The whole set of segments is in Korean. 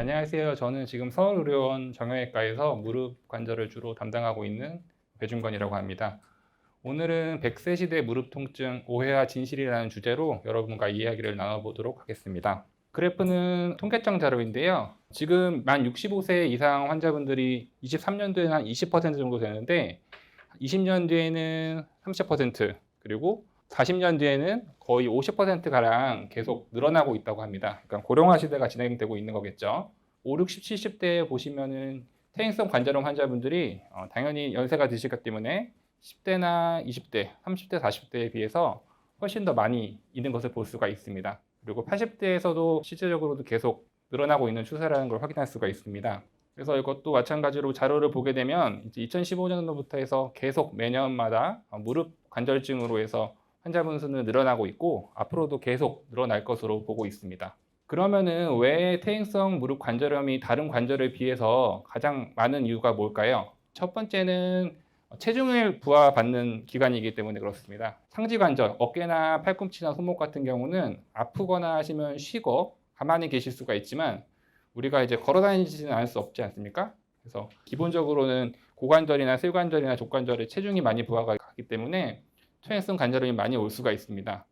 네, 안녕하세요. 저는 지금 서울의료원 정형외과에서 무릎 관절을 주로 담당하고 있는 배준건이라고 합니다. 오늘은 100세 시대 무릎 통증 오해와 진실이라는 주제로 여러분과 이야기를 나눠보도록 하겠습니다. 그래프는 통계청 자료인데요. 지금 만 65세 이상 환자분들이 23년도에는 한 20% 정도 되는데 20년 뒤에는 30%, 그리고 40년 뒤에는 거의 50%가량 계속 늘어나고 있다고 합니다. 그러니까 고령화 시대가 진행되고 있는 거겠죠. 5, 60, 70대에 보시면은 퇴행성 관절염 환자분들이 당연히 연세가 드시기 때문에 10대나 20대, 30대, 40대에 비해서 훨씬 더 많이 있는 것을 볼 수가 있습니다. 그리고 80대에서도 실질적으로도 계속 늘어나고 있는 추세라는 걸 확인할 수가 있습니다. 그래서 이것도 마찬가지로 자료를 보게 되면 이제 2015년도부터 해서 계속 매년마다 무릎 관절증으로 해서 환자분 수는 늘어나고 있고 앞으로도 계속 늘어날 것으로 보고 있습니다. 그러면은 왜 퇴행성 무릎 관절염이 다른 관절에 비해서 가장 많은 이유가 뭘까요? 첫 번째는 체중을 부하받는 기관이기 때문에 그렇습니다. 상지 관절, 어깨나 팔꿈치나 손목 같은 경우는 아프거나 하시면 쉬고 가만히 계실 수가 있지만 우리가 이제 걸어 다니지는 않을 수 없지 않습니까? 그래서 기본적으로는 고관절이나 슬관절이나 족관절에 체중이 많이 부하가 가기 때문에 퇴행성 관절염이 많이 올 수가 있습니다.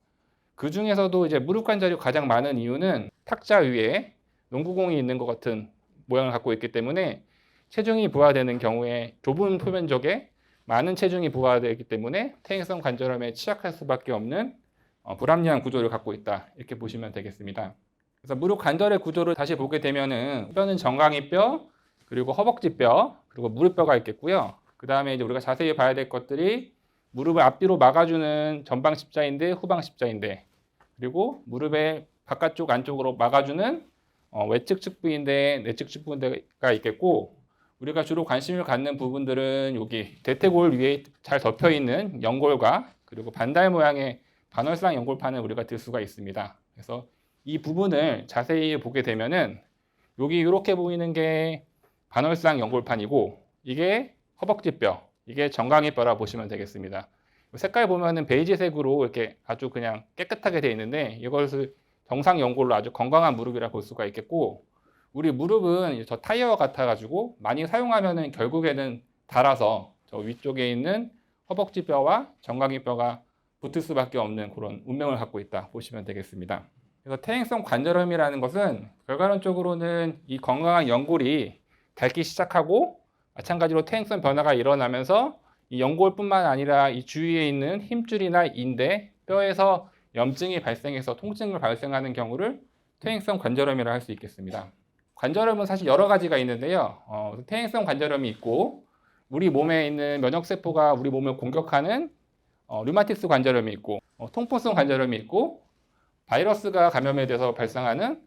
그 중에서도 이제 무릎 관절이 가장 많은 이유는 탁자 위에 농구공이 있는 것 같은 모양을 갖고 있기 때문에 체중이 부하되는 경우에 좁은 표면적에 많은 체중이 부하되기 때문에 퇴행성 관절염에 취약할 수밖에 없는 불합리한 구조를 갖고 있다, 이렇게 보시면 되겠습니다. 그래서 무릎 관절의 구조를 다시 보게 되면은 뼈는 정강이뼈, 그리고 허벅지뼈, 그리고 무릎뼈가 있겠고요. 그 다음에 이제 우리가 자세히 봐야 될 것들이 무릎을 앞뒤로 막아주는 전방 십자인대, 후방 십자인대, 그리고 무릎의 바깥쪽 안쪽으로 막아주는 외측 측부인대, 내측 측부인대가 있겠고, 우리가 주로 관심을 갖는 부분들은 여기 대퇴골 위에 잘 덮여 있는 연골과 그리고 반달 모양의 반월상 연골판을 우리가 들 수가 있습니다. 그래서 이 부분을 자세히 보게 되면은 여기 이렇게 보이는 게 반월상 연골판이고 이게 허벅지뼈, 이게 정강이뼈라 보시면 되겠습니다. 색깔 보면은 베이지색으로 이렇게 아주 그냥 깨끗하게 되어 있는데 이것을 정상 연골로 아주 건강한 무릎이라 볼 수가 있겠고, 우리 무릎은 저 타이어 같아가지고 많이 사용하면은 결국에는 닳아서 저 위쪽에 있는 허벅지뼈와 정강이뼈가 붙을 수밖에 없는 그런 운명을 갖고 있다 보시면 되겠습니다. 그래서 퇴행성 관절염이라는 것은 결과론적으로는 이 건강한 연골이 닳기 시작하고 마찬가지로 퇴행성 변화가 일어나면서 이 연골뿐만 아니라 이 주위에 있는 힘줄이나 인대, 뼈에서 염증이 발생해서 통증을 발생하는 경우를 퇴행성 관절염이라 할 수 있겠습니다. 관절염은 사실 여러 가지가 있는데요. 퇴행성 관절염이 있고 우리 몸에 있는 면역세포가 우리 몸을 공격하는 류마티스 관절염이 있고 통풍성 관절염이 있고 바이러스가 감염에 돼서 발생하는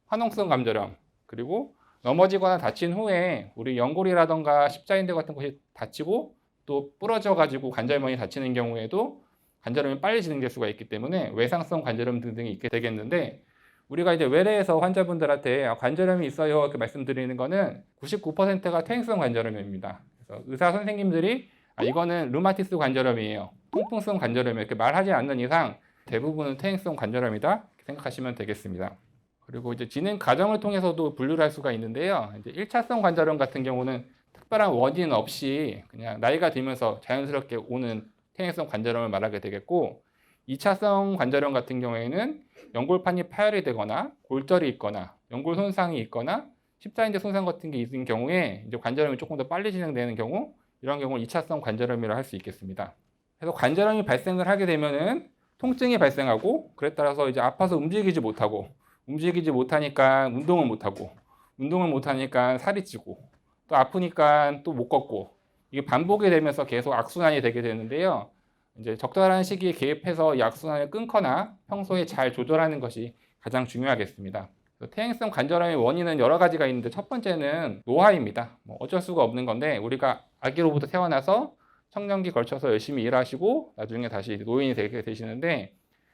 화농성 관절염, 그리고 넘어지거나 다친 후에 우리 연골이라던가 십자인대 같은 것이 다치고 또 부러져 가지고 관절면이 다치는 경우에도 관절염이 빨리 진행될 수가 있기 때문에 외상성 관절염 등등이 있게 되겠는데, 우리가 이제 외래에서 환자분들한테 관절염이 있어요 이렇게 말씀드리는 거는 99%가 퇴행성 관절염입니다. 그래서 의사 선생님들이 이거는 류마티스 관절염이에요, 통풍성 관절염이에요 이렇게 말하지 않는 이상 대부분은 퇴행성 관절염이다 이렇게 생각하시면 되겠습니다. 그리고 이제 진행 과정을 통해서도 분류를 할 수가 있는데요. 이제 1차성 관절염 같은 경우는 특별한 원인 없이 그냥 나이가 들면서 자연스럽게 오는 퇴행성 관절염을 말하게 되겠고, 2차성 관절염 같은 경우에는 연골판이 파열이 되거나 골절이 있거나 연골 손상이 있거나 십자인대 손상 같은 게 있는 경우에 이제 관절염이 조금 더 빨리 진행되는 경우, 이런 경우를 2차성 관절염이라고 할 수 있겠습니다. 그래서 관절염이 발생을 하게 되면은 통증이 발생하고, 그에 따라서 이제 아파서 움직이지 못하니까 운동을 못하고, 운동을 못하니까 살이 찌고, 또 아프니까 또 못 걷고, 이게 반복이 되면서 계속 악순환이 되게 되는데요. 이제 적절한 시기에 개입해서 이 악순환을 끊거나 평소에 잘 조절하는 것이 가장 중요하겠습니다. 퇴행성 관절염의 원인은 여러 가지가 있는데 첫 번째는 노화입니다. 어쩔 수가 없는 건데, 우리가 아기로부터 태어나서 청년기 걸쳐서 열심히 일하시고 나중에 다시 노인이 되게 되시는데,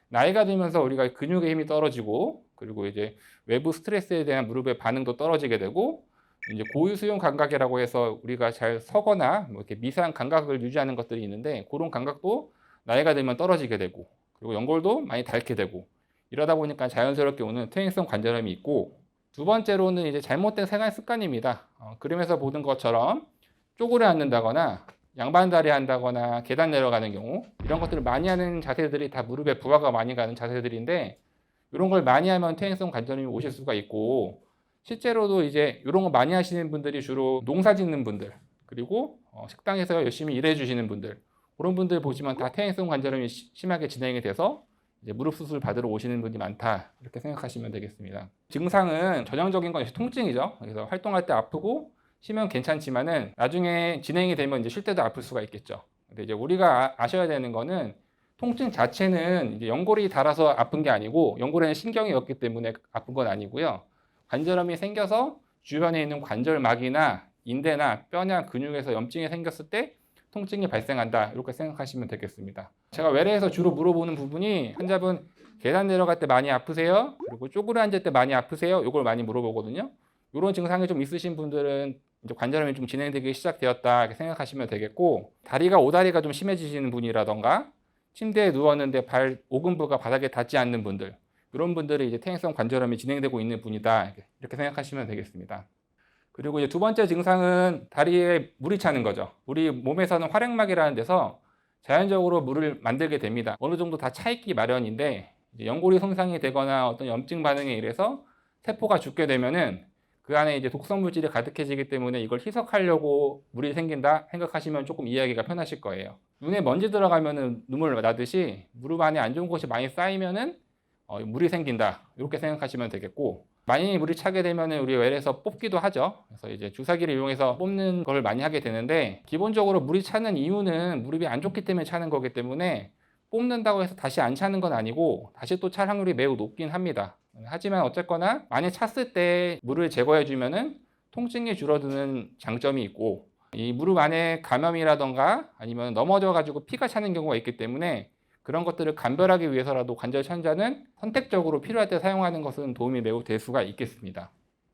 나이가 들면서 우리가 근육의 힘이 떨어지고, 그리고 이제 외부 스트레스에 대한 무릎의 반응도 떨어지게 되고, 이제 고유 수용 감각이라고 해서 우리가 잘 서거나 이렇게 미세한 감각을 유지하는 것들이 있는데, 그런 감각도 나이가 들면 떨어지게 되고, 그리고 연골도 많이 닳게 되고, 이러다 보니까 자연스럽게 오는 퇴행성 관절염이 있고, 두 번째로는 이제 잘못된 생활 습관입니다. 그림에서 보는 것처럼 쪼그려 앉는다거나 양반다리 한다거나 계단 내려가는 경우, 이런 것들을 많이 하는 자세들이 다 무릎에 부하가 많이 가는 자세들인데, 이런 걸 많이 하면 퇴행성 관절염이 오실 수가 있고, 실제로도 이제 이런 거 많이 하시는 분들이 주로 농사 짓는 분들, 그리고 식당에서 열심히 일해 주시는 분들, 그런 분들 보시면 다 퇴행성 관절염이 심하게 진행이 돼서 이제 무릎 수술 받으러 오시는 분이 많다, 이렇게 생각하시면 되겠습니다. 증상은 전형적인 건 통증이죠. 그래서 활동할 때 아프고 쉬면 괜찮지만은 나중에 진행이 되면 이제 쉴 때도 아플 수가 있겠죠. 근데 이제 우리가 아셔야 되는 거는 통증 자체는 이제 연골이 닳아서 아픈 게 아니고, 연골에는 신경이 없기 때문에 아픈 건 아니고요. 관절염이 생겨서 주변에 있는 관절막이나 인대나 뼈나 근육에서 염증이 생겼을 때 통증이 발생한다, 이렇게 생각하시면 되겠습니다. 제가 외래에서 주로 물어보는 부분이, 환자분 계단 내려갈 때 많이 아프세요? 그리고 쪼그려 앉을 때 많이 아프세요? 이걸 많이 물어보거든요. 이런 증상이 좀 있으신 분들은 이제 관절염이 좀 진행되기 시작되었다, 이렇게 생각하시면 되겠고, 다리가 오다리가 좀 심해지시는 분이라던가 침대에 누웠는데 발 오금부가 바닥에 닿지 않는 분들, 이런 분들이 이제 퇴행성 관절염이 진행되고 있는 분이다, 이렇게 생각하시면 되겠습니다. 그리고 이제 두 번째 증상은 다리에 물이 차는 거죠. 우리 몸에서는 활액막이라는 데서 자연적으로 물을 만들게 됩니다. 어느 정도 다 차 있기 마련인데, 이제 연골이 손상이 되거나 어떤 염증 반응에 의해서 세포가 죽게 되면은 그 안에 이제 독성 물질이 가득해지기 때문에 이걸 희석하려고 물이 생긴다 생각하시면 조금 이해하기가 편하실 거예요. 눈에 먼지 들어가면은 눈물 나듯이 무릎 안에 안 좋은 것이 많이 쌓이면은 물이 생긴다, 이렇게 생각하시면 되겠고, 많이 물이 차게 되면은 우리 외래에서 뽑기도 하죠. 그래서 이제 주사기를 이용해서 뽑는 걸 많이 하게 되는데, 기본적으로 물이 차는 이유는 무릎이 안 좋기 때문에 차는 거기 때문에 뽑는다고 해서 다시 안 차는 건 아니고, 다시 또 찰 확률이 매우 높긴 합니다. 하지만 어쨌거나 많이 찼을 때 물을 제거해 주면은 통증이 줄어드는 장점이 있고, 이 무릎 안에 감염이라던가 아니면 넘어져 가지고 피가 차는 경우가 있기 때문에, 그런 것들을 감별하기 위해서라도 관절 천자는 선택적으로 필요할 때 사용하는 것은 도움이 매우 될 수가 있겠습니다.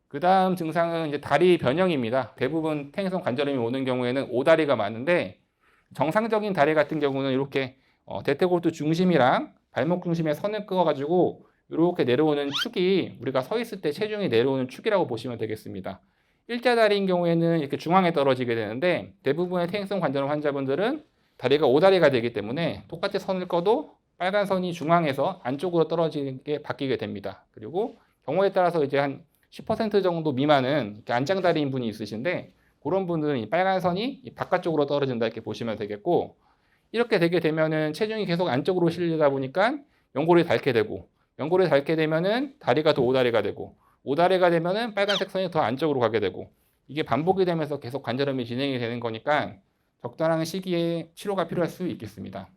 그 다음 증상은 이제 다리 변형입니다. 대부분 퇴행성 관절염이 오는 경우에는 오다리가 많은데, 정상적인 다리 같은 경우는 이렇게 대퇴골두 중심이랑 발목 중심에 선을 그어가지고 이렇게 내려오는 축이, 우리가 서 있을 때 체중이 내려오는 축이라고 보시면 되겠습니다. 일자다리인 경우에는 이렇게 중앙에 떨어지게 되는데, 대부분의 퇴행성 관절염 환자분들은 다리가 오다리가 되기 때문에 똑같이 선을 꺼도 빨간 선이 중앙에서 안쪽으로 떨어지게 바뀌게 됩니다. 그리고 경우에 따라서 이제 한 10% 정도 미만은 이렇게 안짱다리인 분이 있으신데, 그런 분들은 이 빨간 선이 바깥쪽으로 떨어진다, 이렇게 보시면 되겠고, 이렇게 되게 되면은 체중이 계속 안쪽으로 실리다 보니까 연골이 닳게 되고, 연골이 닳게 되면은 다리가 더 오다리가 되고, 오다리가 되면은 빨간색 선이 더 안쪽으로 가게 되고, 이게 반복이 되면서 계속 관절염이 진행이 되는 거니까 적당한 시기에 치료가 필요할 수 있겠습니다.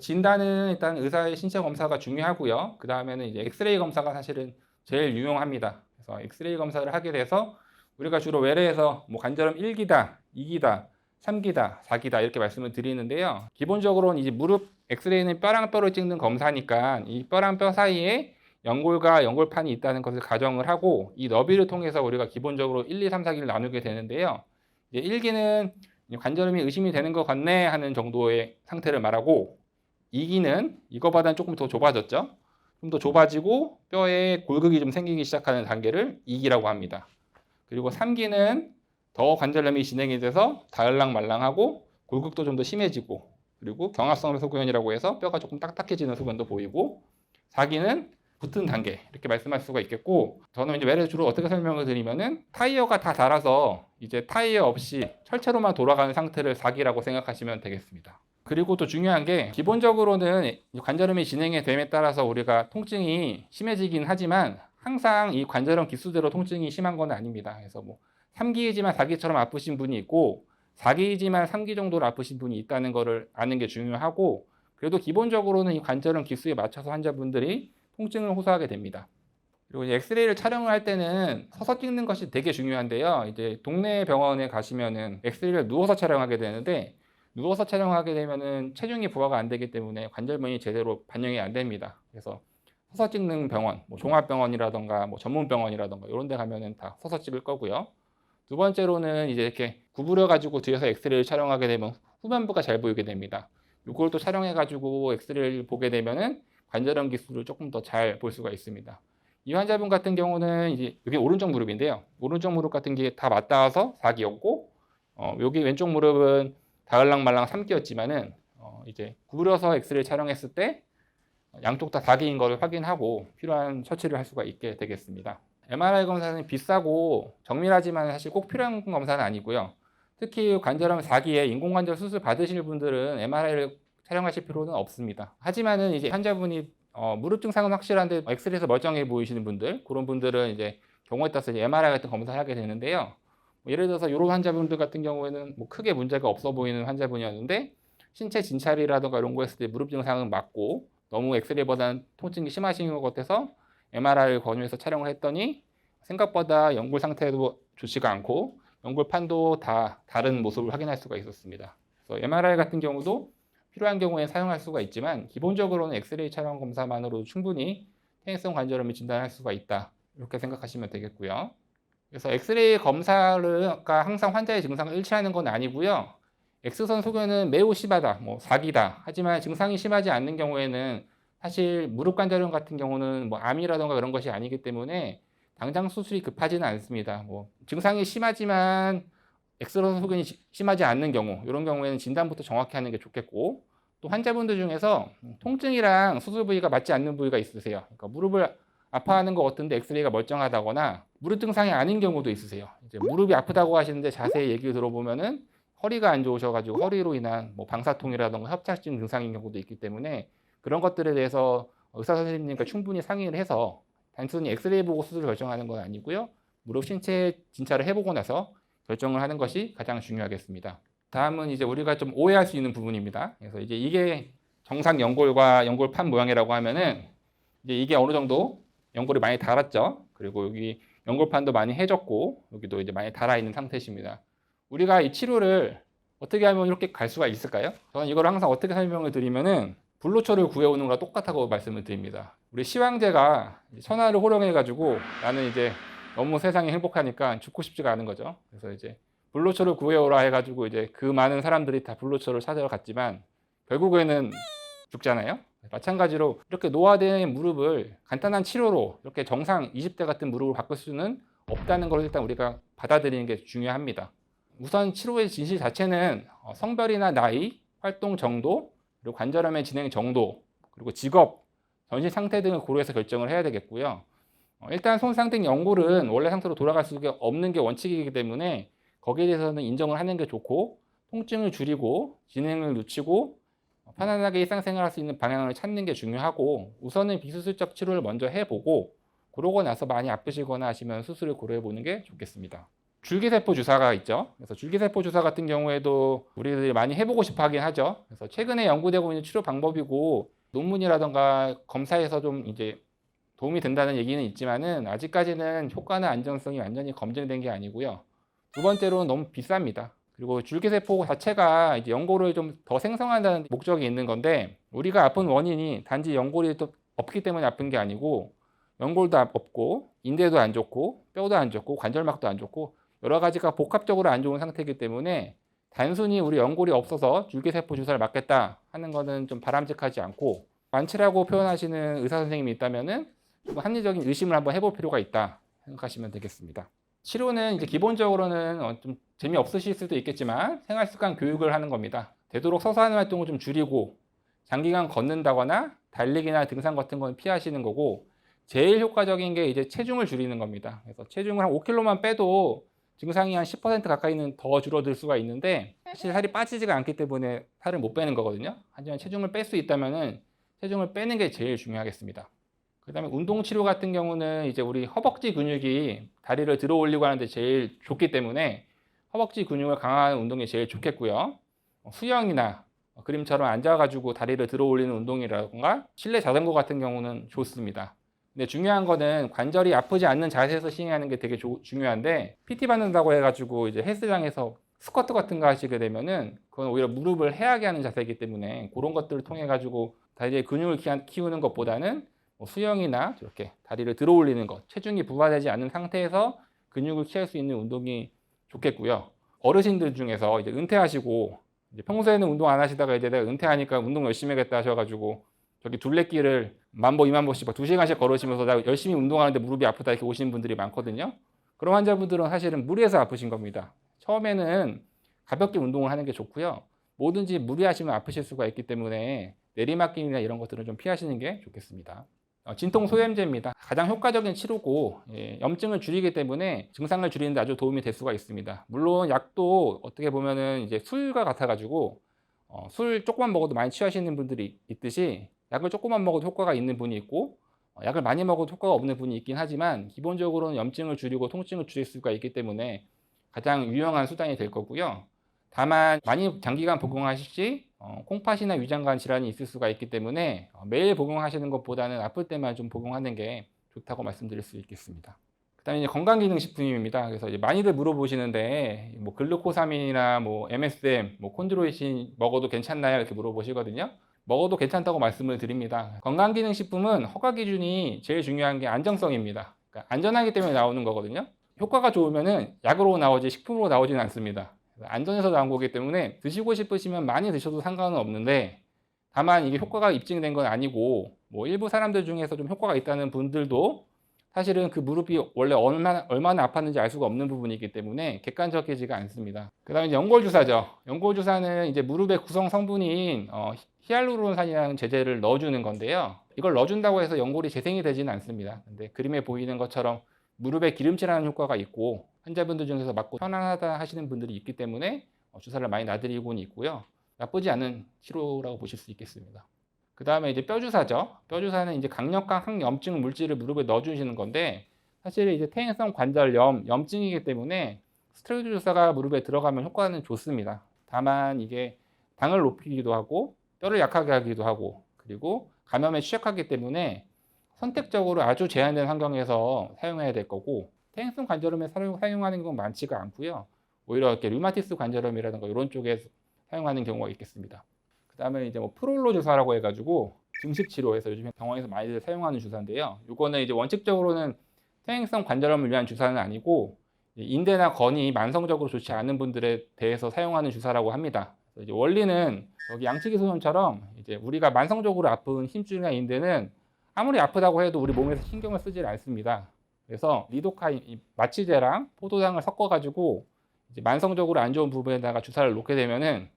진단은 일단 의사의 신체 검사가 중요하고요. 그 다음에는 이제 엑스레이 검사가 사실은 제일 유용합니다. 그래서 엑스레이 검사를 하게 돼서 우리가 주로 외래에서 뭐 관절염 1기다, 2기다, 3기다, 4기다 이렇게 말씀을 드리는데요. 기본적으로는 이제 무릎 엑스레이는 뼈랑 뼈를 찍는 검사니까 이 뼈랑 뼈 사이에 연골과 연골판이 있다는 것을 가정을 하고, 이 너비를 통해서 우리가 기본적으로 1, 2, 3, 4기를 나누게 되는데요. 이제 1기는 관절염이 의심이 되는 것 같네 하는 정도의 상태를 말하고, 2기는 이거보다는 조금 더 좁아졌죠. 좀 더 좁아지고 뼈에 골극이 좀 생기기 시작하는 단계를 2기라고 합니다. 그리고 3기는 더 관절염이 진행이 돼서 다을랑말랑하고 골극도 좀 더 심해지고, 그리고 경합성 소견이라고 해서 뼈가 조금 딱딱해지는 소견도 보이고, 4기는 붙은 단계, 이렇게 말씀할 수가 있겠고, 저는 이제 외래 주로 어떻게 설명을 드리면은 타이어가 다 닳아서 이제 타이어 없이 철체로만 돌아가는 상태를 4기라고 생각하시면 되겠습니다. 그리고 또 중요한 게, 기본적으로는 관절염이 진행이 됨에 따라서 우리가 통증이 심해지긴 하지만 항상 이 관절염 기수대로 통증이 심한 건 아닙니다. 그래서 뭐 3기이지만 4기처럼 아프신 분이 있고 4기이지만 3기 정도로 아프신 분이 있다는 것을 아는 게 중요하고, 그래도 기본적으로는 이 관절염 기수에 맞춰서 환자분들이 통증을 호소하게 됩니다. 그리고 이제 엑스레이를 촬영을 할 때는 서서 찍는 것이 되게 중요한데요. 이제 동네 병원에 가시면은 엑스레이를 누워서 촬영하게 되는데, 누워서 촬영하게 되면은 체중이 부하가 안 되기 때문에 관절면이 제대로 반영이 안 됩니다. 그래서 서서 찍는 병원, 뭐 종합병원이라던가 뭐 전문병원이라던가 이런 데 가면은 다 서서 찍을 거고요. 두 번째로는 이제 이렇게 구부려 가지고 뒤에서 엑스레이를 촬영하게 되면 후면부가 잘 보이게 됩니다. 이걸 또 촬영해 가지고 엑스레이를 보게 되면은 관절염 기수를 조금 더 잘 볼 수가 있습니다. 이 환자분 같은 경우는 이제 여기 오른쪽 무릎인데요. 오른쪽 무릎 같은 게 다 맞닿아서 4기였고, 여기 왼쪽 무릎은 다을랑말랑 3기였지만은 이제 구부려서 엑스레이 촬영했을 때 양쪽 다 4기인 것을 확인하고 필요한 처치를 할 수가 있게 되겠습니다. MRI 검사는 비싸고 정밀하지만 사실 꼭 필요한 검사는 아니고요. 특히 관절암 4기에 인공관절 수술 받으실 분들은 MRI를 촬영하실 필요는 없습니다. 하지만은 이제 환자분이 무릎 증상은 확실한데 엑스레이에서 멀쩡해 보이시는 분들, 그런 분들은 이제 경우에 따라서 이제 MRI 같은 검사를 하게 되는데요. 예를 들어서 이런 환자분들 같은 경우에는 뭐 크게 문제가 없어 보이는 환자분이었는데 신체 진찰이라든가 이런 거 했을 때 무릎 증상은 맞고 너무 엑스레이보다는 통증이 심하신 것 같아서 MRI를 권유해서 촬영을 했더니 생각보다 연골 상태도 좋지가 않고 연골판도 다 다른 모습을 확인할 수가 있었습니다. 그래서 MRI 같은 경우도 필요한 경우에 사용할 수가 있지만 기본적으로는 엑스레이 촬영 검사만으로도 충분히 퇴행성 관절염을 진단할 수가 있다. 이렇게 생각하시면 되겠고요. 그래서 엑스레이 검사가 항상 환자의 증상을 일치하는 건 아니고요. X선 소견은 매우 심하다, 뭐 4기다. 하지만 증상이 심하지 않는 경우에는 사실 무릎 관절염 같은 경우는 뭐 암이라던가 그런 것이 아니기 때문에 당장 수술이 급하지는 않습니다. 뭐 증상이 심하지만 X선 소견이 심하지 않는 경우, 이런 경우에는 진단부터 정확히 하는 게 좋겠고, 또 환자분들 중에서 통증이랑 수술 부위가 맞지 않는 부위가 있으세요. 그러니까 무릎을 아파하는 것 같은데 엑스레이가 멀쩡하다거나 무릎 증상이 아닌 경우도 있으세요. 이제 무릎이 아프다고 하시는데 자세히 얘기 들어보면은 허리가 안 좋으셔가지고 허리로 인한 뭐 방사통이라든가 협착증 증상인 경우도 있기 때문에 그런 것들에 대해서 의사 선생님과 충분히 상의를 해서 단순히 엑스레이 보고 수술을 결정하는 건 아니고요. 무릎 신체 진찰을 해보고 나서 결정을 하는 것이 가장 중요하겠습니다. 다음은 이제 우리가 좀 오해할 수 있는 부분입니다. 그래서 이제 이게 정상 연골과 연골판 모양이라고 하면은 이제 이게 어느 정도 연골이 많이 닳았죠. 그리고 여기 연골판도 많이 해졌고 여기도 이제 많이 닳아 있는 상태십니다. 우리가 이 치료를 어떻게 하면 이렇게 갈 수가 있을까요? 저는 이걸 항상 어떻게 설명을 드리면은 불로초를 구해오는 거랑 똑같다고 말씀을 드립니다. 우리 시황제가 천하를 호령해가지고 나는 이제 너무 세상이 행복하니까 죽고 싶지가 않은 거죠. 그래서 이제 불로초를 구해오라 해가지고 이제 그 많은 사람들이 다 불로초를 찾으러 갔지만 결국에는 죽잖아요. 마찬가지로 이렇게 노화된 무릎을 간단한 치료로 이렇게 정상 20대 같은 무릎을 바꿀 수는 없다는 걸 일단 우리가 받아들이는 게 중요합니다. 우선 치료의 진실 자체는 성별이나 나이, 활동 정도, 그리고 관절염의 진행 정도, 그리고 직업, 전신 상태 등을 고려해서 결정을 해야 되겠고요. 일단 손상된 연골은 원래 상태로 돌아갈 수가 없는 게 원칙이기 때문에 거기에 대해서는 인정을 하는 게 좋고, 통증을 줄이고 진행을 늦추고 편안하게 일상생활할 수 있는 방향을 찾는 게 중요하고, 우선은 비수술적 치료를 먼저 해보고 그러고 나서 많이 아프시거나 하시면 수술을 고려해 보는 게 좋겠습니다. 줄기세포 주사가 있죠. 그래서 줄기세포 주사 같은 경우에도 우리들이 많이 해보고 싶어 하긴 하죠. 그래서 최근에 연구되고 있는 치료 방법이고 논문이라던가 검사에서 좀 이제 도움이 된다는 얘기는 있지만은 아직까지는 효과나 안전성이 완전히 검증된 게 아니고요. 두 번째로는 너무 비쌉니다. 그리고 줄기세포 자체가 이제 연골을 좀 더 생성한다는 목적이 있는 건데, 우리가 아픈 원인이 단지 연골이 또 없기 때문에 아픈 게 아니고 연골도 없고 인대도 안 좋고 뼈도 안 좋고 관절막도 안 좋고 여러 가지가 복합적으로 안 좋은 상태이기 때문에 단순히 우리 연골이 없어서 줄기세포 주사를 맞겠다 하는 것은 좀 바람직하지 않고, 완치라고 표현하시는 의사 선생님이 있다면은 좀 합리적인 의심을 한번 해볼 필요가 있다 생각하시면 되겠습니다. 치료는 이제 기본적으로는 좀 재미없으실 수도 있겠지만 생활습관 교육을 하는 겁니다. 되도록 서서 하는 활동을 좀 줄이고 장기간 걷는다거나 달리기나 등산 같은 건 피하시는 거고, 제일 효과적인 게 이제 체중을 줄이는 겁니다. 그래서 체중을 한 5kg만 빼도 증상이 한 10% 가까이는 더 줄어들 수가 있는데 사실 살이 빠지지가 않기 때문에 살을 못 빼는 거거든요. 하지만 체중을 뺄 수 있다면은 체중을 빼는 게 제일 중요하겠습니다. 그다음에 운동 치료 같은 경우는 이제 우리 허벅지 근육이 다리를 들어 올리고 하는데 제일 좋기 때문에 허벅지 근육을 강화하는 운동이 제일 좋겠고요. 수영이나 그림처럼 앉아가지고 다리를 들어 올리는 운동이라든가 실내 자전거 같은 경우는 좋습니다. 근데 중요한 거는 관절이 아프지 않는 자세에서 시행하는 게 되게 중요한데, PT 받는다고 해가지고 이제 헬스장에서 스쿼트 같은 거 하시게 되면은 그건 오히려 무릎을 해하게 하는 자세이기 때문에 그런 것들을 통해 가지고 다리의 근육을 키우는 것보다는 수영이나 이렇게 다리를 들어 올리는 것, 체중이 부과되지 않는 상태에서 근육을 키울 수 있는 운동이 좋겠고요. 어르신들 중에서 이제 은퇴하시고 이제 평소에는 운동 안 하시다가 이제 내가 은퇴하니까 운동 열심히 하겠다 하셔가지고 저기 둘레길을 1000보, 20,000보씩 막 2시간씩 걸으시면서 나 열심히 운동하는데 무릎이 아프다 이렇게 오시는 분들이 많거든요. 그런 환자분들은 사실은 무리해서 아프신 겁니다. 처음에는 가볍게 운동을 하는 게 좋고요. 뭐든지 무리하시면 아프실 수가 있기 때문에 내리막길이나 이런 것들은 좀 피하시는 게 좋겠습니다. 진통소염제입니다. 가장 효과적인 치료고 염증을 줄이기 때문에 증상을 줄이는 데 아주 도움이 될 수가 있습니다. 물론 약도 어떻게 보면은 이제 술과 같아가지고 술 조금만 먹어도 많이 취하시는 분들이 있듯이 약을 조금만 먹어도 효과가 있는 분이 있고 약을 많이 먹어도 효과가 없는 분이 있긴 하지만 기본적으로는 염증을 줄이고 통증을 줄일 수가 있기 때문에 가장 유용한 수단이 될 거고요. 다만 많이 장기간 복용하실 시 콩팥이나 위장관 질환이 있을 수가 있기 때문에 매일 복용하시는 것보다는 아플 때만 좀 복용하는 게 좋다고 말씀드릴 수 있겠습니다. 그다음에 이제 건강기능식품입니다. 그래서 이제 많이들 물어보시는데 뭐 글루코사민이나 뭐 MSM, 뭐 콘드로이신 먹어도 괜찮나요? 이렇게 물어보시거든요. 먹어도 괜찮다고 말씀을 드립니다. 건강기능식품은 허가 기준이 제일 중요한 게 안정성입니다. 그러니까 안전하기 때문에 나오는 거거든요. 효과가 좋으면은 약으로 나오지 식품으로 나오지는 않습니다. 안전해서 나온 거기 때문에 드시고 싶으시면 많이 드셔도 상관은 없는데 다만 이게 효과가 입증된 건 아니고 뭐 일부 사람들 중에서 좀 효과가 있다는 분들도 사실은 그 무릎이 원래 얼마나 아팠는지 알 수가 없는 부분이기 때문에 객관적이지가 않습니다. 그 다음에 연골주사죠. 연골주사는 이제 무릎의 구성 성분인 히알루론산이라는 제제를 넣어주는 건데요. 이걸 넣어준다고 해서 연골이 재생이 되지는 않습니다. 근데 그림에 보이는 것처럼 무릎에 기름칠하는 효과가 있고 환자분들 중에서 맞고 편안하다 하시는 분들이 있기 때문에 주사를 많이 놔드리고는 있고요. 나쁘지 않은 치료라고 보실 수 있겠습니다. 그 다음에 이제 뼈주사죠. 뼈주사는 이제 강력한 항염증 물질을 무릎에 넣어주시는 건데 사실 이제 퇴행성 관절염, 염증이기 때문에 스테로이드 주사가 무릎에 들어가면 효과는 좋습니다. 다만 이게 당을 높이기도 하고 뼈를 약하게 하기도 하고 그리고 감염에 취약하기 때문에 선택적으로 아주 제한된 환경에서 사용해야 될 거고 퇴행성 관절염에 사용하는 건 많지가 않고요. 오히려 이렇게 류마티스 관절염이라든가 이런 쪽에 사용하는 경우가 있겠습니다. 그 다음에 이제 뭐 프롤로 주사라고 해가지고 증식 치료에서 요즘 병원에서 많이들 사용하는 주사인데요. 이거는 이제 원칙적으로는 퇴행성 관절염을 위한 주사는 아니고 인대나 건이 만성적으로 좋지 않은 분들에 대해서 사용하는 주사라고 합니다. 이제 원리는 여기 양치기 소년처럼 이제 우리가 만성적으로 아픈 힘줄이나 인대는 아무리 아프다고 해도 우리 몸에서 신경을 쓰질 않습니다. 그래서 리도카인, 마취제랑 포도당을 섞어가지고 이제 만성적으로 안 좋은 부분에다가 주사를 놓게 되면은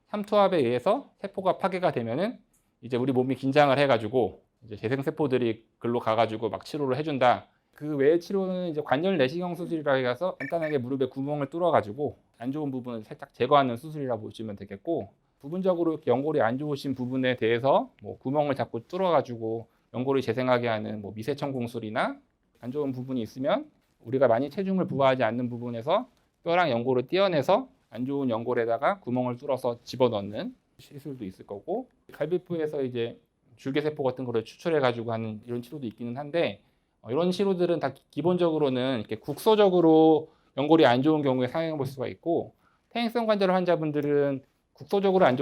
삼투압에 의해서 세포가 파괴가 되면은 이제 우리 몸이 긴장을 해가지고 이제 재생세포들이 글로 가가지고 막 치료를 해준다. 그 외의 치료는 이제 관절 내시경 수술이라고 해서 간단하게 무릎에 구멍을 뚫어가지고 안 좋은 부분을 살짝 제거하는 수술이라고 보시면 되겠고 부분적으로 연골이 안 좋으신 부분에 대해서 뭐 구멍을 자꾸 뚫어가지고 연골이 재생하게 하는 뭐 미세천공술이나 안 좋은 부분이 있으면 우리가 많이 체중을 부과하지 않는 부분에서 뼈랑 연골을 떼어내서 안 좋은 연골에다가 구멍을 뚫어서 집어넣는 시술도 있을 거고 갈비뼈에서 이제 줄기세포 같은 거를 추출해 가지고 하는 이런 치료도 있기는 한데 이런 치료들은 다 기본적으로는 이렇게 국소적으로 연골이 안 좋은 경우에 사용해 볼 수가 있고 퇴행성 관절 환자분들은 국소적으로 안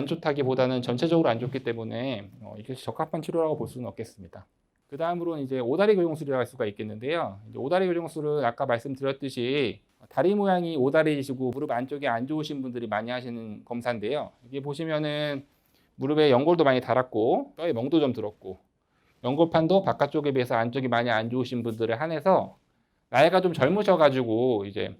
좋다기보다는 전체적으로 안 좋기 때문에 이게 적합한 치료라고 볼 수는 없겠습니다. 그 다음으로는 이제 오다리 교정술이라고 할 수가 있겠는데요. 이제 오다리 교정술은 아까 말씀드렸듯이 다리 모양이 오다리이시고 무릎 안쪽이 안 좋으신 분들이 많이 하시는 검사인데요. 이게 보시면은 무릎에 연골도 많이 달았고 뼈에 멍도 좀 들었고 연골판도 바깥쪽에 비해서 안쪽이 많이 안 좋으신 분들에 한해서 나이가 좀 젊으셔가지고 이제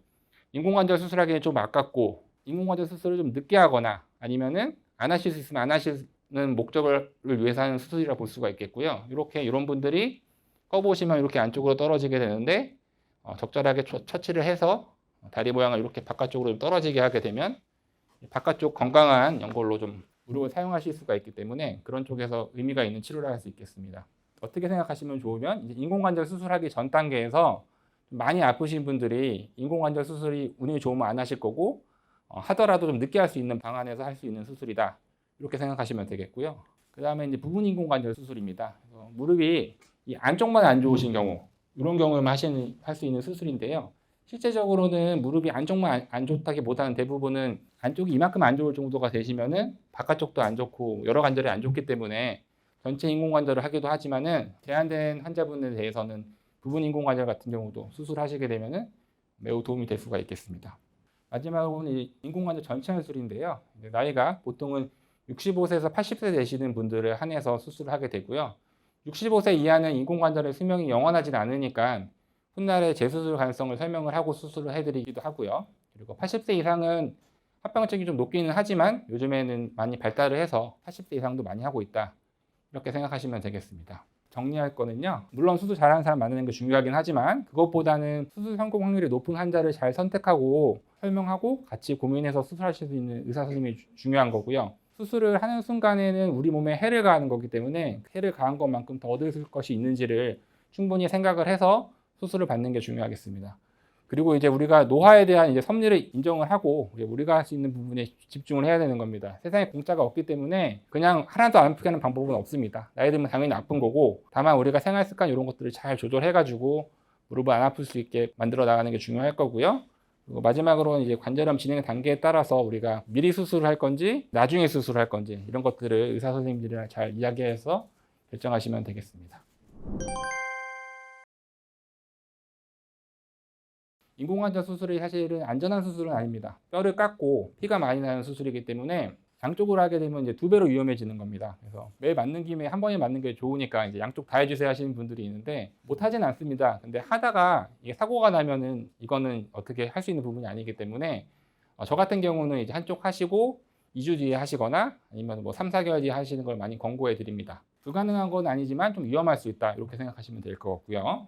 인공관절 수술하기엔 좀 아깝고 인공관절 수술을 좀 늦게 하거나 아니면은 안 하실 수 있으면 안 하시는 목적을 위해서 하는 수술이라 볼 수가 있겠고요. 이런 분들이 꺼보시면 이렇게 안쪽으로 떨어지게 되는데 적절하게 처치를 해서 다리 모양을 이렇게 바깥쪽으로 좀 떨어지게 하게 되면 바깥쪽 건강한 연골로 좀 무릎을 사용하실 수가 있기 때문에 그런 쪽에서 의미가 있는 치료를 할 수 있겠습니다. 어떻게 생각하시면 좋으면 이제 인공관절 수술하기 전 단계에서 많이 아프신 분들이 인공관절 수술이 운이 좋으면 안 하실 거고 하더라도 좀 늦게 할 수 있는 방안에서 할 수 있는 수술이다. 이렇게 생각하시면 되겠고요. 그 다음에 이제 부분 인공관절 수술입니다. 무릎이 이 안쪽만 안 좋으신 경우 이런 경우에만 할 수 있는 수술인데요. 실제적으로는 무릎이 안쪽만 안 좋다기보다는 대부분은 안쪽이 이만큼 안 좋을 정도가 되시면은 바깥쪽도 안 좋고 여러 관절이 안 좋기 때문에 전체 인공관절을 하기도 하지만은 제한된 환자분에 대해서는 부분 인공관절 같은 경우도 수술하시게 되면은 매우 도움이 될 수가 있겠습니다. 마지막으로는 인공관절 전체 수술인데요. 나이가 보통은 65세에서 80세 되시는 분들을 한해서 수술을 하게 되고요. 65세 이하는 인공관절의 수명이 영원하진 않으니까 훗날에 재수술 가능성을 설명을 하고 수술을 해드리기도 하고요. 그리고 80세 이상은 합병증이 좀 높기는 하지만 요즘에는 많이 발달을 해서 80세 이상도 많이 하고 있다. 이렇게 생각하시면 되겠습니다. 정리할 거는요. 물론 수술 잘하는 사람 만나는 게 중요하긴 하지만 그것보다는 수술 성공 확률이 높은 환자를 잘 선택하고 설명하고 같이 고민해서 수술하실 수 있는 의사 선생님이 중요한 거고요. 수술을 하는 순간에는 우리 몸에 해를 가하는 거기 때문에 해를 가한 것만큼 더 얻을 것이 있는지를 충분히 생각을 해서 수술을 받는 게 중요하겠습니다. 그리고 이제 우리가 노화에 대한 이제 섭리를 인정을 하고 우리가 할 수 있는 부분에 집중을 해야 되는 겁니다. 세상에 공짜가 없기 때문에 그냥 하나도 안 아프게 하는 방법은 없습니다. 나이 들면 당연히 아픈 거고, 다만 우리가 생활 습관 이런 것들을 잘 조절해가지고 무릎을 안 아플 수 있게 만들어 나가는 게 중요할 거고요. 그리고 마지막으로는 이제 관절염 진행 단계에 따라서 우리가 미리 수술을 할 건지 나중에 수술을 할 건지 이런 것들을 의사 선생님들이랑 잘 이야기해서 결정하시면 되겠습니다. 인공관절 수술이 사실은 안전한 수술은 아닙니다. 뼈를 깎고 피가 많이 나는 수술이기 때문에 양쪽으로 하게 되면 이제 2배로 위험해지는 겁니다. 그래서 매 맞는 김에 한 번에 맞는 게 좋으니까 이제 양쪽 다 해주세요 하시는 분들이 있는데 못 하진 않습니다. 근데 하다가 이게 사고가 나면은 이거는 어떻게 할 수 있는 부분이 아니기 때문에 저 같은 경우는 이제 한쪽 하시고 2주 뒤에 하시거나 아니면 뭐 3, 4개월 뒤에 하시는 걸 많이 권고해 드립니다. 불가능한 건 아니지만 좀 위험할 수 있다 이렇게 생각하시면 될 것 같고요.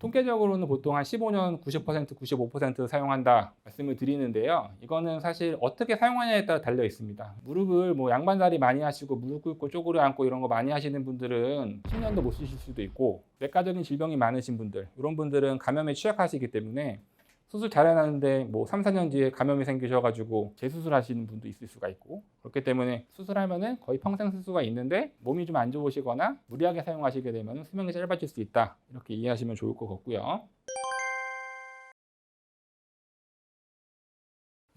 통계적으로는 보통 한 15년 90%, 95% 사용한다 말씀을 드리는데요. 이거는 사실 어떻게 사용하냐에 따라 달려 있습니다. 무릎을 뭐 양반다리 많이 하시고 무릎 꿇고 쪼그려 앉고 이런 거 많이 하시는 분들은 10년도 못 쓰실 수도 있고, 내과적인 질병이 많으신 분들, 이런 분들은 감염에 취약하시기 때문에 수술 잘 해놨는데 뭐 3, 4년 뒤에 감염이 생기셔가지고 재수술하시는 분도 있을 수가 있고, 그렇기 때문에 수술하면은 거의 평생 쓸 수가 있는데 몸이 좀 안 좋으시거나 무리하게 사용하시게 되면 수명이 짧아질 수 있다 이렇게 이해하시면 좋을 것 같고요.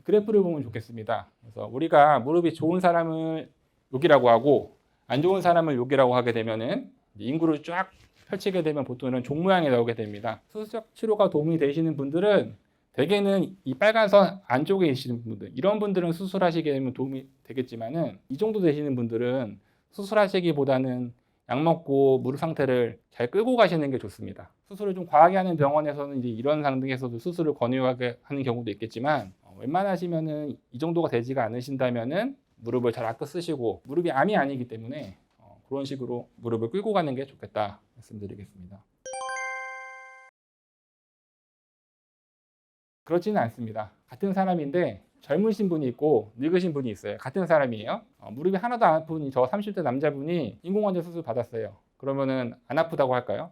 그래프를 보면 좋겠습니다. 그래서 우리가 무릎이 좋은 사람을 여기라고 하고 안 좋은 사람을 여기라고 하게 되면은 인구를 쫙 펼치게 되면 보통은 종 모양이 나오게 됩니다. 수술적 치료가 도움이 되시는 분들은 대개는 이 빨간 선 안쪽에 계시는 분들, 이런 분들은 수술하시게 되면 도움이 되겠지만은 이 정도 되시는 분들은 수술하시기보다는 약 먹고 무릎 상태를 잘 끌고 가시는 게 좋습니다. 수술을 좀 과하게 하는 병원에서는 이제 이런 상황에서도 수술을 권유하게 하는 경우도 있겠지만 웬만하시면은 이 정도가 되지가 않으신다면은 무릎을 잘 아껴 쓰시고, 무릎이 암이 아니기 때문에 그런 식으로 무릎을 끌고 가는 게 좋겠다 말씀드리겠습니다. 그렇지는 않습니다. 같은 사람인데 젊으신 분이 있고 늙으신 분이 있어요. 같은 사람이에요. 무릎이 하나도 안 아픈 저 30대 남자분이 인공관절 수술 받았어요. 그러면은 안 아프다고 할까요?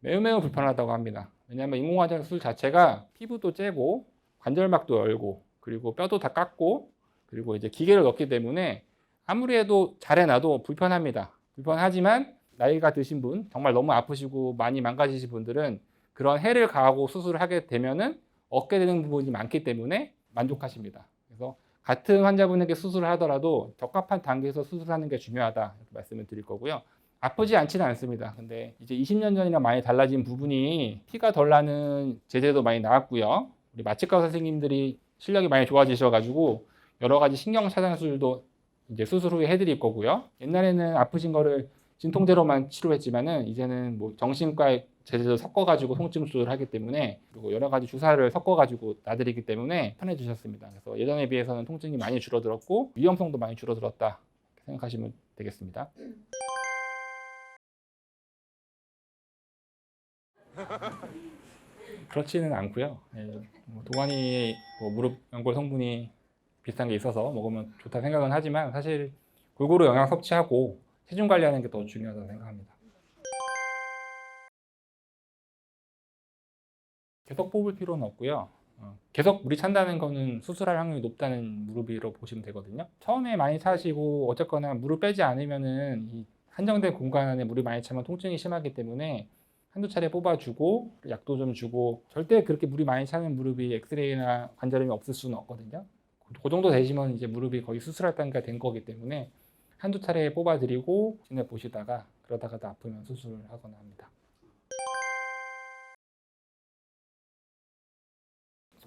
매우 매우 불편하다고 합니다. 왜냐하면 인공관절 수술 자체가 피부도 째고 관절막도 열고 그리고 뼈도 다 깎고 그리고 이제 기계를 넣기 때문에 아무리 해도 잘해놔도 불편합니다. 불편하지만 나이가 드신 분, 정말 너무 아프시고 많이 망가지신 분들은 그런 해를 가하고 수술을 하게 되면은 얻게 되는 부분이 많기 때문에 만족하십니다. 그래서 같은 환자분에게 수술을 하더라도 적합한 단계에서 수술하는 게 중요하다 이렇게 말씀을 드릴 거고요. 아프지 않지는 않습니다. 근데 이제 20년 전이랑 많이 달라진 부분이 피가 덜 나는 제재도 많이 나왔고요. 우리 마취과 선생님들이 실력이 많이 좋아지셔가지고 여러 가지 신경 차단 수술도 이제 수술 후에 해드릴 거고요. 옛날에는 아프신 거를 진통제로만 치료했지만은 이제는 뭐 정신과 제제도 섞어가지고 통증 수술을 하기 때문에, 그리고 여러 가지 주사를 섞어가지고 놔드리기 때문에 편해지셨습니다. 그래서 예전에 비해서는 통증이 많이 줄어들었고 위험성도 많이 줄어들었다 생각하시면 되겠습니다. 그렇지는 않고요. 뭐 도가니 뭐 무릎 연골 성분이 비슷한 게 있어서 먹으면 좋다 생각은 하지만 사실 골고루 영양 섭취하고 체중 관리하는 게 더 중요하다고 생각합니다. 계속 뽑을 필요는 없고요. 계속 물이 찬다는 거는 수술할 확률이 높다는 무릎이라고 보시면 되거든요. 처음에 많이 차시고 어쨌거나 물을 빼지 않으면은 이 한정된 공간 안에 물이 많이 차면 통증이 심하기 때문에 한두 차례 뽑아주고 약도 좀 주고, 절대 그렇게 물이 많이 차는 무릎이 엑스레이나 관절염이 없을 수는 없거든요. 그 정도 되시면 이제 무릎이 거의 수술할 단계가 된 거기 때문에 한두 차례 뽑아드리고 지내 보시다가 그러다가도 아프면 수술을 하거나 합니다.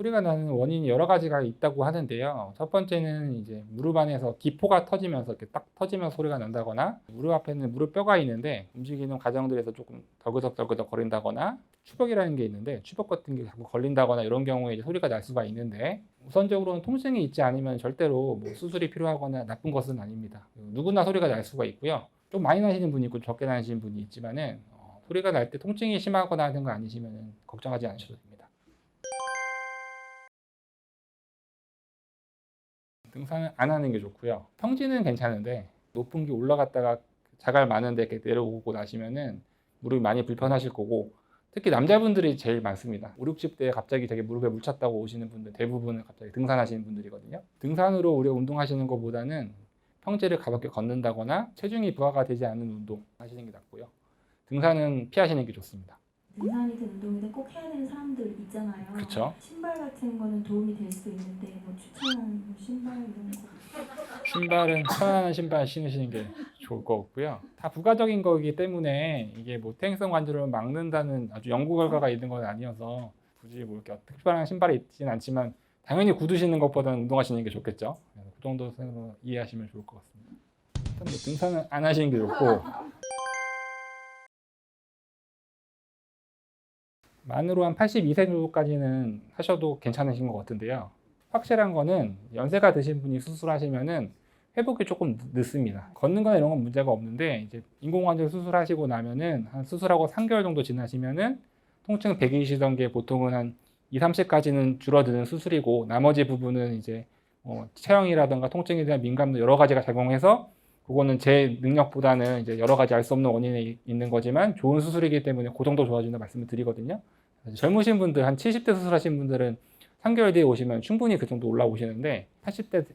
소리가 나는 원인이 여러 가지가 있다고 하는데요. 첫 번째는 이제 무릎 안에서 기포가 터지면서 이렇게 딱 터지면서 소리가 난다거나, 무릎 앞에는 무릎뼈가 있는데 움직이는 과정들에서 조금 덜그덕덜그덕 거린다거나, 추벽이라는 게 있는데 추벽 같은 게 자꾸 걸린다거나 이런 경우에 이제 소리가 날 수가 있는데, 우선적으로는 통증이 있지 않으면 절대로 뭐 수술이 필요하거나 나쁜 것은 아닙니다. 누구나 소리가 날 수가 있고요. 좀 많이 나시는 분이 있고 적게 나시는 분이 있지만은 소리가 날 때 통증이 심하거나 하는 거 아니시면 걱정하지 않으셔도 됩니다. 등산은 안 하는 게 좋고요. 평지는 괜찮은데 높은 게 올라갔다가 자갈 많은데 이렇게 내려오고 나시면은 무릎이 많이 불편하실 거고, 특히 남자분들이 제일 많습니다. 5, 60대에 갑자기 되게 무릎에 물 찼다고 오시는 분들 대부분은 갑자기 등산하시는 분들이거든요. 등산으로 우리가 운동하시는 것보다는 평지를 가볍게 걷는다거나 체중이 부하가 되지 않는 운동 하시는 게 낫고요. 등산은 피하시는 게 좋습니다. 등산이든 운동이든 꼭 해야 되는 사람들 있잖아요. 그렇죠. 신발 같은 거는 도움이 될 수 있는데 뭐 추천하는 뭐 신발 이런 거. 신발은 편안한 신발 신으시는 게 좋을 것 같고요. 다 부가적인 거기 때문에 이게 뭐 퇴행성 관절을 막는다는 아주 연구 결과가 있는 건 아니어서 굳이 뭐 이렇게 특별한 신발이 있진 않지만 당연히 구두 신는 것보다는 운동하시는 게 좋겠죠. 그 정도 생각으로 이해하시면 좋을 것 같습니다. 일단 뭐 등산은 안 하시는 게 좋고, 만으로 한 82세 정도까지는 하셔도 괜찮으신 것 같은데요. 확실한 거는 연세가 드신 분이 수술하시면은 회복이 조금 늦습니다. 걷는 거나 이런 건 문제가 없는데, 이제 인공관절 수술하시고 나면은 한 수술하고 3개월 정도 지나시면은 통증 100이시던 게 보통은 한 2, 30까지는 줄어드는 수술이고, 나머지 부분은 이제 체형이라든가 통증에 대한 민감도 여러 가지가 작용해서 그거는 제 능력보다는 이제 여러 가지 알 수 없는 원인이 있는 거지만 좋은 수술이기 때문에 그 정도 좋아진다 말씀을 드리거든요. 젊으신 분들, 한 70대 수술하신 분들은 3개월 뒤에 오시면 충분히 그 정도 올라오시는데, 80대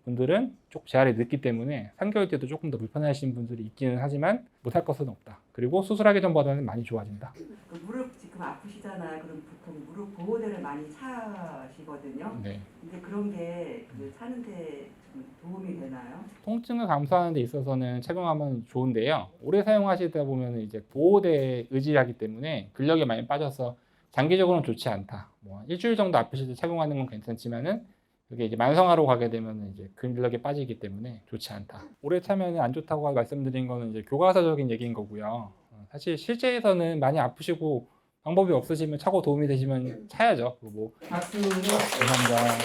분들은 조금 재활이 늦기 때문에 3개월 뒤에도 조금 더 불편하신 분들이 있기는 하지만 못할 것은 없다. 그리고 수술하기 전보다는 많이 좋아진다. 그 무릎 지금 아프시잖아요. 그럼 보통 무릎 보호대를 많이 차시거든요. 네. 근데 그런 게그 차는데 좀 도움이 되나요? 통증을 감소하는 데 있어서는 착용하면 좋은데요. 오래 사용하시다 보면 이제 보호대에 의지하기 때문에 근력이 많이 빠져서 장기적으로는 좋지 않다. 뭐 일주일 정도 아프실 때 착용하는 건 괜찮지만은 그게 이제 만성화로 가게 되면 이제 근력이 빠지기 때문에 좋지 않다. 오래 차면 안 좋다고 말씀드린 거는 이제 교과서적인 얘기인 거고요. 사실 실제에서는 많이 아프시고 방법이 없으시면 차고 도움이 되시면 차야죠. 뭐 박수. 감사합니다.